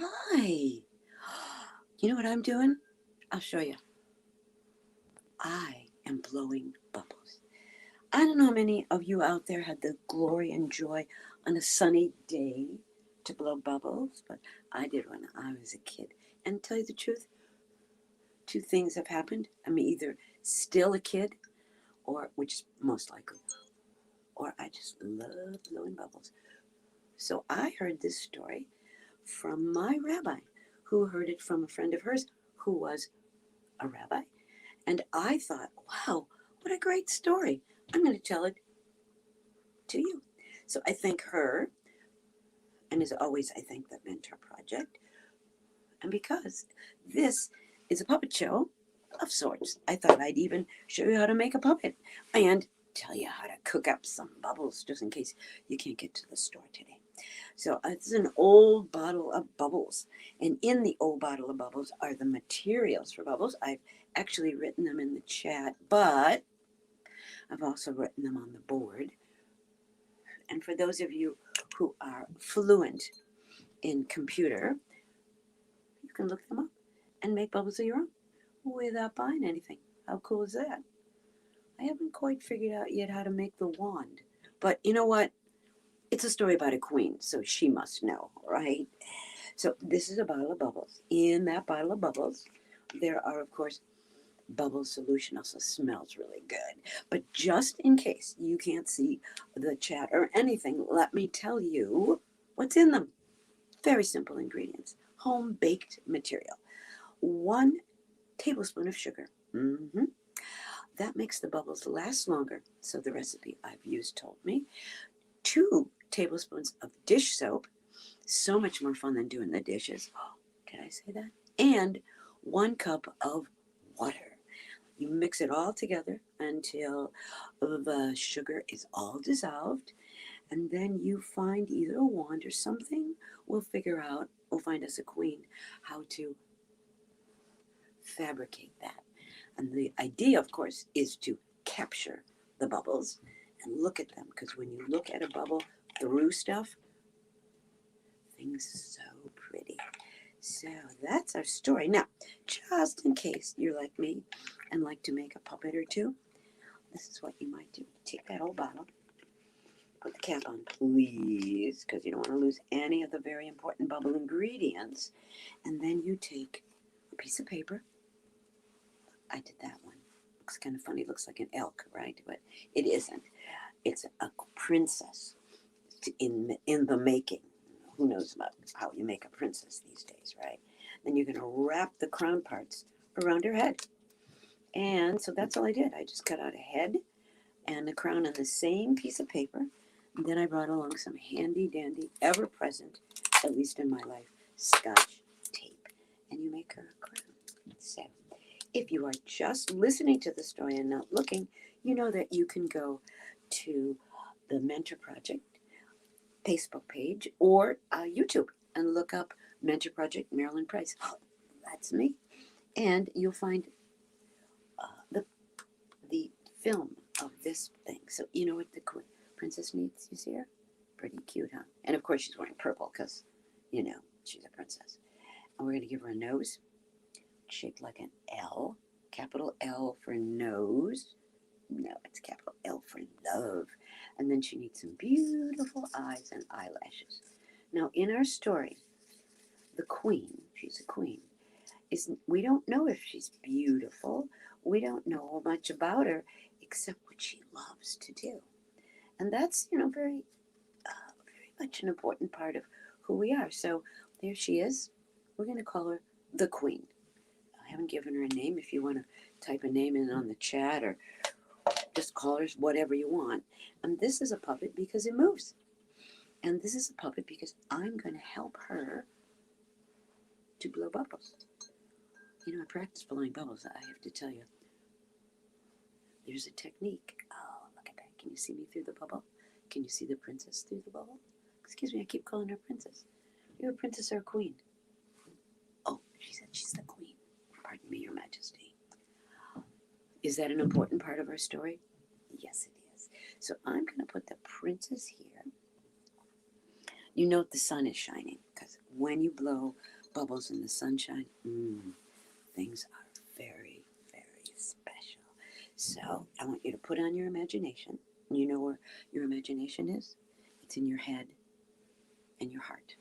Hi. You know what I'm doing? I'll show you. I am blowing bubbles. I don't know how many of you out there had the glory and joy on a sunny day to blow bubbles, but I did when I was a kid. And to tell you the truth, two things have happened. I'm either still a kid, or which is most likely, or I just love blowing bubbles. So I heard this story from my rabbi, who heard it from a friend of hers who was a rabbi. And I thought, wow, what a great story. I'm going to tell it to you. So I thank her, and as always, I thank the Mentor Project. And because this is a puppet show of sorts, I thought I'd even show you how to make a puppet and tell you how to cook up some bubbles just in case you can't get to the store today. So it's an old bottle of bubbles. And in the old bottle of bubbles are the materials for bubbles. I've actually written them in the chat, but I've also written them on the board. And for those of you who are fluent in computer, you can look them up and make bubbles of your own without buying anything. How cool is that? I haven't quite figured out yet how to make the wand. But you know what? It's a story about a queen, so she must know, right? So this is a bottle of bubbles. In that bottle of bubbles, there are, of course, bubble solution. Also smells really good. But just in case you can't see the chat or anything, let me tell you what's in them. Very simple ingredients. Home baked material. 1 tablespoon of sugar. That makes the bubbles last longer, so the recipe I've used told me. 2 tablespoons of dish soap. So much more fun than doing the dishes. Oh, can I say that? And 1 cup of water. You mix it all together until the sugar is all dissolved, and then you find either a wand or something. We'll find us a queen, how to fabricate that. And the idea, of course, is to capture the bubbles and look at them, because when you look at a bubble through stuff, things so pretty. So that's our story. Now, just in case you're like me and like to make a puppet or two, this is what you might do. Take that old bottle, put the cap on, please, because you don't want to lose any of the very important bubble ingredients. And then you take a piece of paper. I did that one. Looks kind of funny. Looks like an elk, right? But it isn't. It's a princess in the making. Who knows about how you make a princess these days, right? Then you're going to wrap the crown parts around her head. And so that's all I did. I just cut out a head and a crown on the same piece of paper. And then I brought along some handy dandy, ever present, at least in my life, Scotch tape. And you make her a crown. So if you are just listening to the story and not looking, you know that you can go to the Mentor Project Facebook page or YouTube and look up Mentor Project Marilyn Price. Oh, that's me. And you'll find the film of this thing. So you know what the princess needs? You see her? Pretty cute, huh? And of course she's wearing purple because, she's a princess. And we're going to give her a nose shaped like an L. Capital L for nose. No, it's capital L for love. And then she needs some beautiful eyes and eyelashes. Now, in our story, the queen, she's a queen, we don't know if she's beautiful. We don't know much about her except what she loves to do. And that's, very much an important part of who we are. So there she is. We're going to call her the queen. I haven't given her a name. If you want to type a name in on the chat or just call her whatever you want. And this is a puppet because it moves. And this is a puppet because I'm going to help her to blow bubbles. I practice blowing bubbles, I have to tell you. There's a technique. Oh, look at that. Can you see me through the bubble? Can you see the princess through the bubble? Excuse me, I keep calling her princess. You're a princess or a queen? Oh, she said she's the queen. Pardon me, Your Majesty. Is that an important part of our story? Yes, it is. So I'm going to put the princess here. You note the sun is shining because when you blow bubbles in the sunshine, things are very, very special. So I want you to put on your imagination. You know where your imagination is? It's in your head and your heart.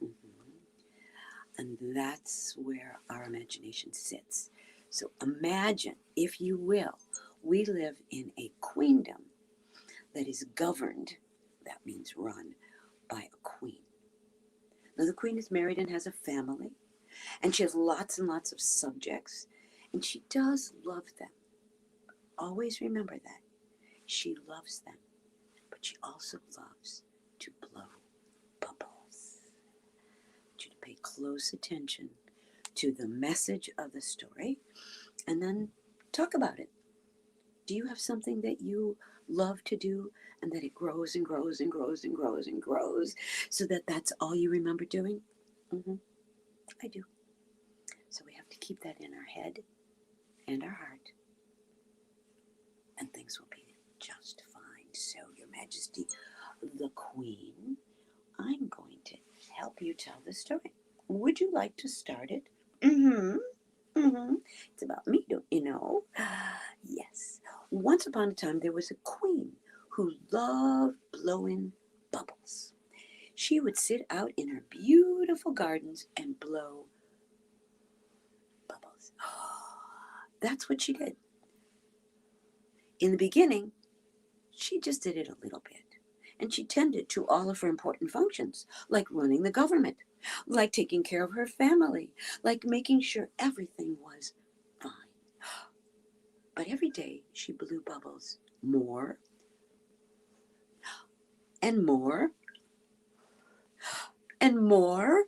Mhm. And that's where our imagination sits. So imagine, if you will, we live in a queendom that is governed, that means run, by a queen. Now, the queen is married and has a family, and she has lots and lots of subjects, and she does love them. Always remember that. She loves them, but she also loves to blow bubbles. I want you to pay close attention to the message of the story and then talk about it. Do you have something that you love to do and that it grows and grows and grows and grows and grows so that that's all you remember doing? I do. So we have to keep that in our head and our heart, and things will be just fine. So, Your Majesty, the Queen, I'm going to help you tell the story. Would you like to start it? It's about me, don't you know? Yes. Once upon a time, there was a queen who loved blowing bubbles. She would sit out in her beautiful gardens and blow bubbles. That's what she did. In the beginning, she just did it a little bit. And she tended to all of her important functions, like running the government, like taking care of her family, like making sure everything was fine. But every day she blew bubbles more and more and more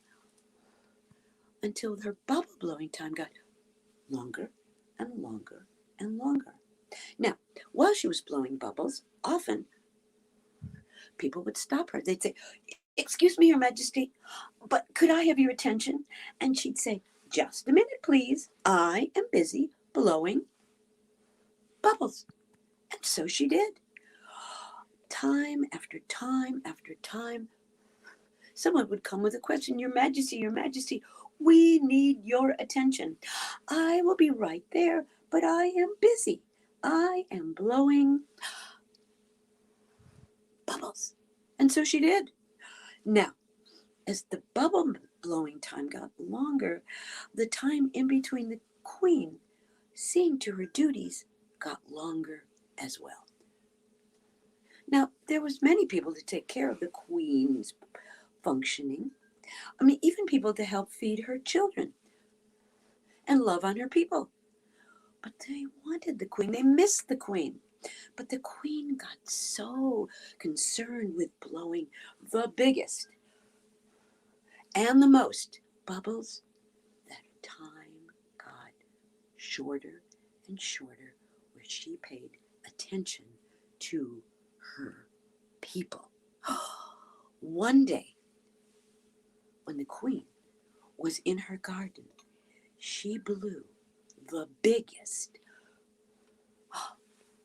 until her bubble blowing time got longer and longer and longer. Now, while she was blowing bubbles, often people would stop her. They'd say, "Excuse me, Your Majesty, but could I have your attention?" And she'd say, "Just a minute, please. I am busy blowing bubbles." And so she did. Time after time after time, someone would come with a question. Your Majesty, we need your attention." "I will be right there, but I am busy. I am blowing bubbles." And so she did. Now, as the bubble blowing time got longer, the time in between the queen seeing to her duties got longer as well. Now, there was many people to take care of the queen's functioning. I mean, even people to help feed her children and love on her people. But they wanted the queen. They missed the queen. But the queen got so concerned with blowing the biggest and the most bubbles that time got shorter and shorter, where she paid attention to her people. One day, when the queen was in her garden, she blew the biggest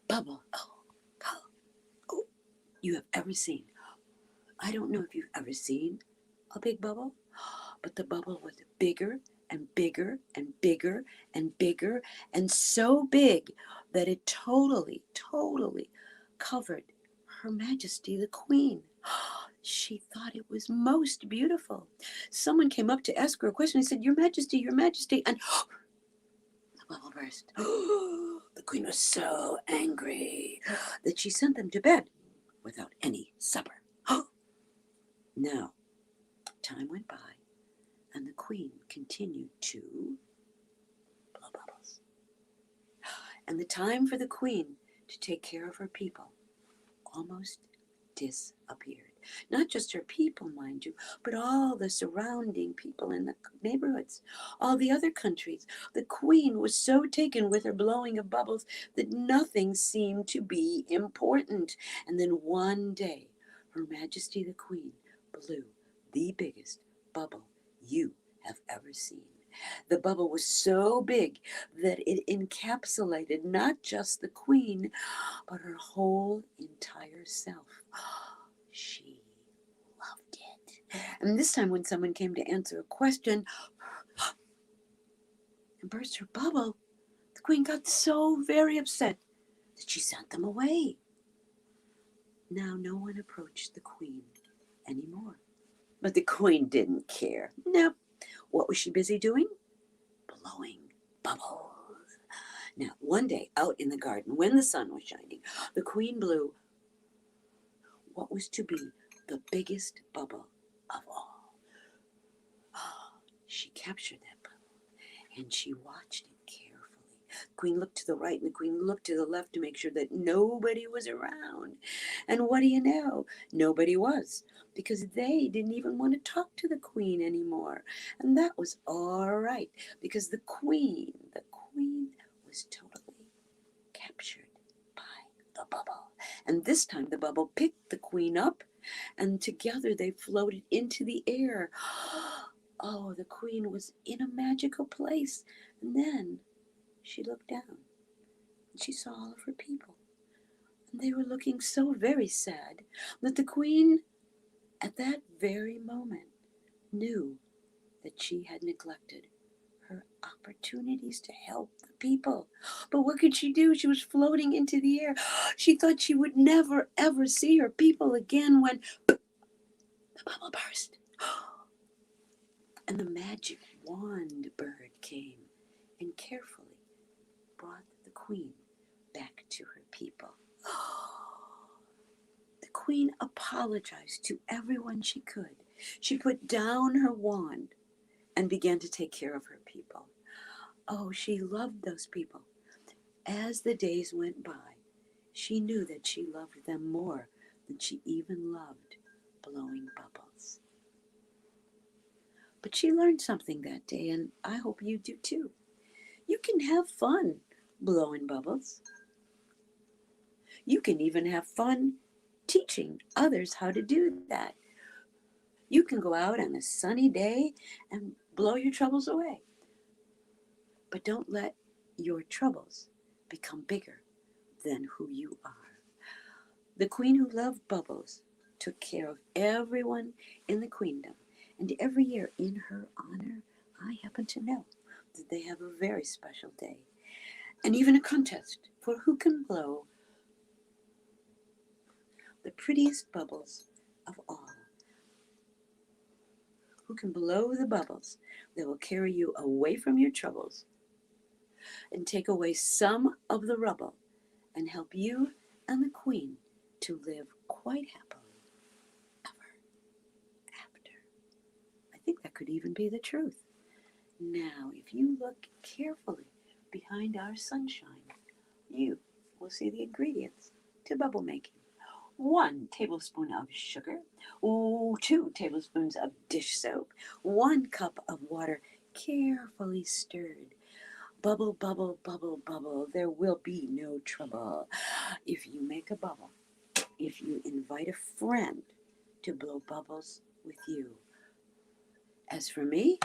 bubble you have ever seen. I don't know if you've ever seen a big bubble, but the bubble was bigger and bigger and bigger and bigger, and so big that it totally covered Her Majesty the Queen. She thought it was most beautiful. Someone came up to ask her a question. He said, Your Majesty, and the bubble burst. The queen was so angry that she sent them to bed without any supper. Now, time went by, and the queen continued to blow bubbles. And the time for the queen to take care of her people almost disappeared. Not just her people, mind you, but all the surrounding people in the neighborhoods, all the other countries. The queen was so taken with her blowing of bubbles that nothing seemed to be important. And then one day, Her Majesty the Queen blew the biggest bubble you have ever seen. The bubble was so big that it encapsulated not just the queen, but her whole entire self. She loved it. And this time when someone came to answer a question and burst her bubble, the queen got so very upset that she sent them away. Now no one approached the queen anymore. But the queen didn't care. Nope. What was she busy doing? Blowing bubbles. Now, one day out in the garden, when the sun was shining, the queen blew what was to be the biggest bubble of all. She captured that bubble and she watched it carefully. The queen looked to the right and the queen looked to the left to make sure that nobody was around. And what do you know? Nobody was, because they didn't even want to talk to the queen anymore. And that was all right, because the queen was totally captured by the bubble. And this time the bubble picked the queen up, and together they floated into the air. Oh, the queen was in a magical place. And then she looked down and she saw all of her people. And they were looking so very sad that the queen, at that very moment, knew that she had neglected her opportunities to help the people. But what could she do? She was floating into the air. She thought she would never, ever see her people again when the bubble burst. And the magic wand bird came and carefully brought the queen back to her people. The queen apologized to everyone she could. She put down her wand and began to take care of her people. Oh, she loved those people. As the days went by, she knew that she loved them more than she even loved blowing bubbles. But she learned something that day, and I hope you do too. You can have fun blowing bubbles. You can even have fun teaching others how to do that. You can go out on a sunny day and blow your troubles away. But don't let your troubles become bigger than who you are. The queen who loved bubbles took care of everyone in the queendom, and every year in her honor, I happen to know that they have a very special day, and even a contest for who can blow the prettiest bubbles of all. Who can blow the bubbles that will carry you away from your troubles and take away some of the rubble and help you and the queen to live quite happily ever after. I think that could even be the truth. Now, if you look carefully behind our sunshine, you will see the ingredients to bubble making. 1 tablespoon of sugar, 2 tablespoons of dish soap, 1 cup of water carefully stirred. Bubble, bubble, bubble, bubble, there will be no trouble. If you make a bubble, if you invite a friend to blow bubbles with you. As for me,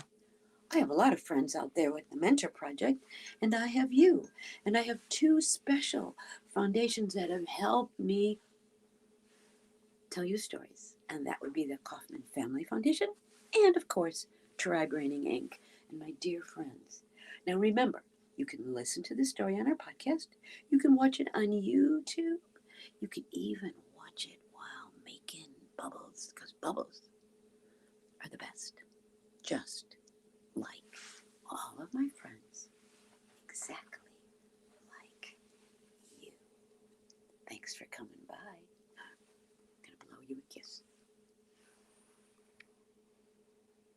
I have a lot of friends out there with the Mentor Project, and I have you. And I have 2 special foundations that have helped me tell you stories. And that would be the Kaufman Family Foundation and, of course, Tribe Raining Inc. And my dear friends. Now remember, you can listen to the story on our podcast. You can watch it on YouTube. You can even watch it while making bubbles, because bubbles are the best. Just like all of my friends, exactly like you. Thanks for coming by. I'm going to blow you a kiss.